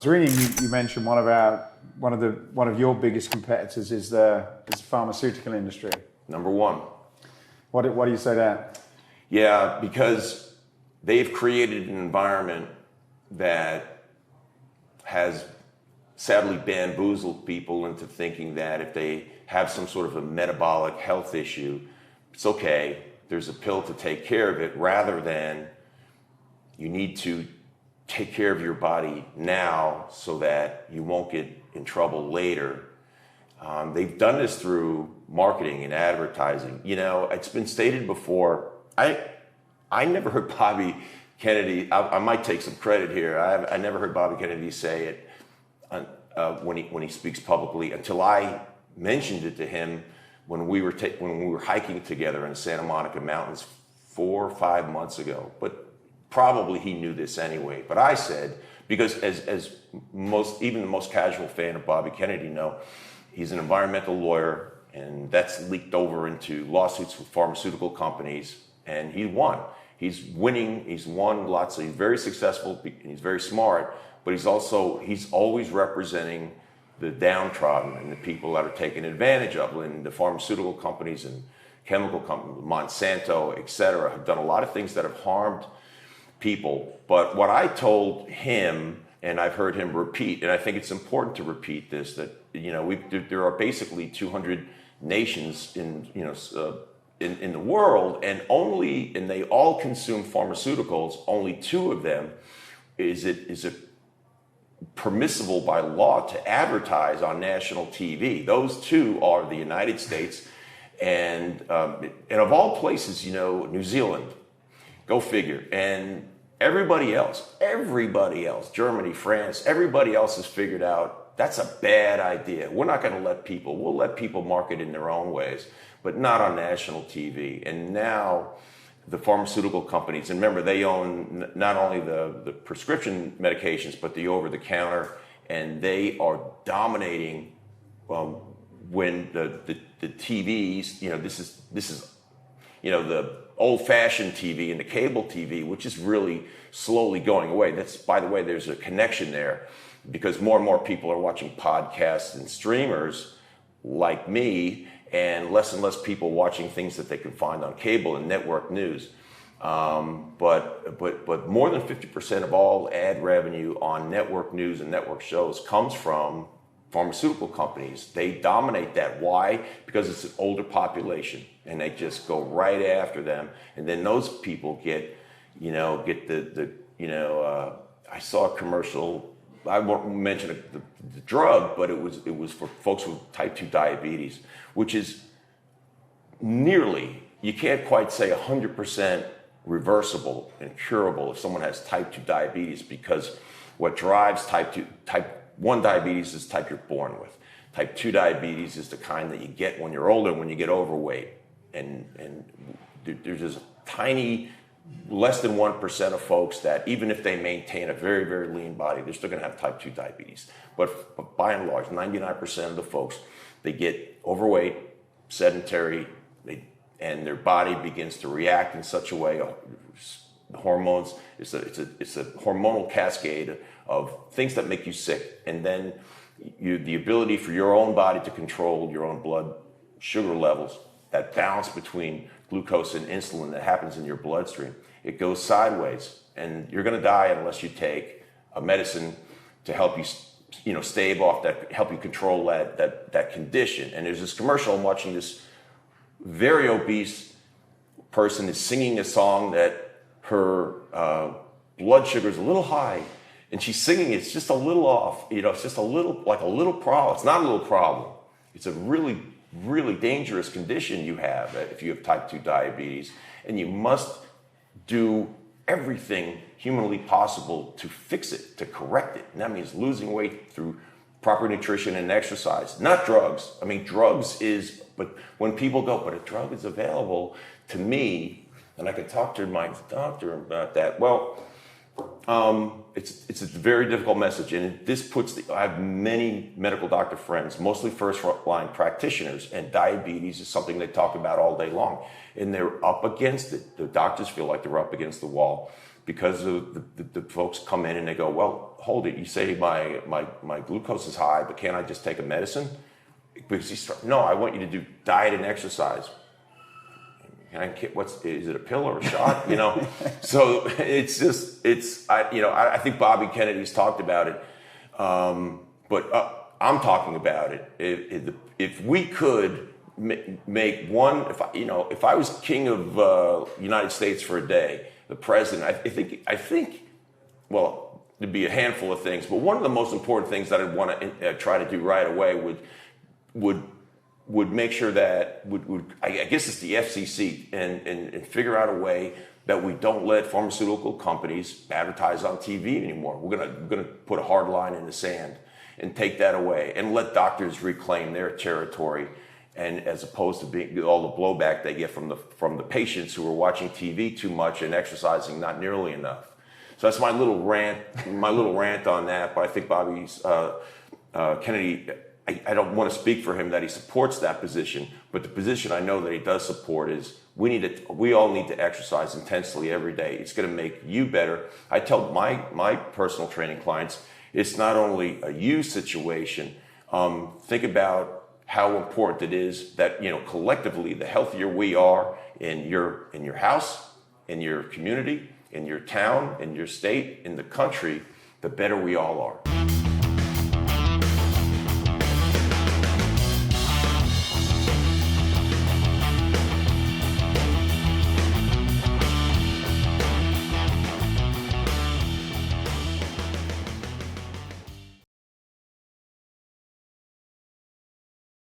Reading, you mentioned one of your biggest competitors is the pharmaceutical industry. Number one. What do you say there? Yeah, because they've created an environment that has sadly bamboozled people into thinking that if they have some sort of a metabolic health issue, it's okay, there's a pill to take care of it, rather than you need to take care of your body now so that you won't get in trouble later. They've done this through marketing and advertising. You know, it's been stated before. I never heard Bobby Kennedy. I might take some credit here. I never heard Bobby Kennedy say it when he speaks publicly until I mentioned it to him when we were hiking together in the Santa Monica Mountains 4 or 5 months ago. But probably he knew this anyway. But I said, because as even the most casual fan of Bobby Kennedy know, he's an environmental lawyer, and that's leaked over into lawsuits with pharmaceutical companies, and he won. He's winning. He's won lots. He's very successful. He's very smart, but he's always representing the downtrodden and the people that are taken advantage of. And the pharmaceutical companies and chemical companies, Monsanto, et cetera, have done a lot of things that have harmed people. But what I told him, and I've heard him repeat, and I think it's important to repeat this, that there are basically 200 nations in the world, and they all consume pharmaceuticals. Only 2 of them is it permissible by law to advertise on national TV. Those 2 are the United States and of all places, New Zealand. Go figure. And everybody else, Germany, France, everybody else has figured out that's a bad idea. We'll let people market in their own ways, but not on national TV. And now the pharmaceutical companies, and remember, they own not only the prescription medications, but the over-the-counter, and they are dominating when the TVs, this is the old-fashioned TV and the cable TV, which is really slowly going away. That's, by the way, there's a connection there, because more and more people are watching podcasts and streamers like me, and less people watching things that they can find on cable and network news. But more than 50% of all ad revenue on network news and network shows comes from pharmaceutical companies. They dominate that. Why? Because it's an older population, and they just go right after them. And then those people get I saw a commercial. I won't mention the drug, but it was for folks with type 2 diabetes, which is nearly, you can't quite say 100% reversible and curable if someone has type 2 diabetes, because what drives type 1 diabetes is type you're born with. Type 2 diabetes is the kind that you get when you're older, when you get overweight. And there's this tiny, less than 1% of folks that, even if they maintain a very, very lean body, they're still going to have type 2 diabetes. But by and large, 99% of the folks, they get overweight, sedentary, and their body begins to react in such a way. Hormones, it's a hormonal cascade of things that make you sick. And then the ability for your own body to control your own blood sugar levels, that balance between glucose and insulin that happens in your bloodstream, it goes sideways, and you're going to die unless you take a medicine to help you, stave off that, help you control that condition. And there's this commercial. I'm watching. This very obese person is singing a song that her blood sugar is a little high, and she's singing it's just a little off. It's just a little problem. It's not a little problem. It's a really, really dangerous condition you have if you have type 2 diabetes, and you must do everything humanly possible to fix it, to correct it. And that means losing weight through proper nutrition and exercise, not drugs. I mean, but when people go, but a drug is available to me, and I could talk to my doctor about that. Well, it's a very difficult message, and I have many medical doctor friends, mostly first-line practitioners, and diabetes is something they talk about all day long, and they're up against it. The doctors feel like they're up against the wall because the folks come in and they go, well, hold it. You say my glucose is high, but can't I just take a medicine? Because no, I want you to do diet and exercise. Is it a pill or a shot? So I think Bobby Kennedy's talked about it, but I'm talking about it. If we could make one, if I was king of United States for a day, the president, I think, well, there'd be a handful of things, but one of the most important things that I'd want to try to do right away would make sure that I guess it's the FCC and figure out a way that we don't let pharmaceutical companies advertise on TV anymore. We're gonna put a hard line in the sand and take that away and let doctors reclaim their territory, and as opposed to being all the blowback they get from the patients who are watching TV too much and exercising not nearly enough. So that's my little rant on that. But I think Bobby's Kennedy. I don't want to speak for him that he supports that position, but the position I know that he does support is we all need to exercise intensely every day. It's going to make you better. I tell my personal training clients, it's not only a you situation. Think about how important it is that, collectively, the healthier we are in your house, in your community, in your town, in your state, in the country, the better we all are.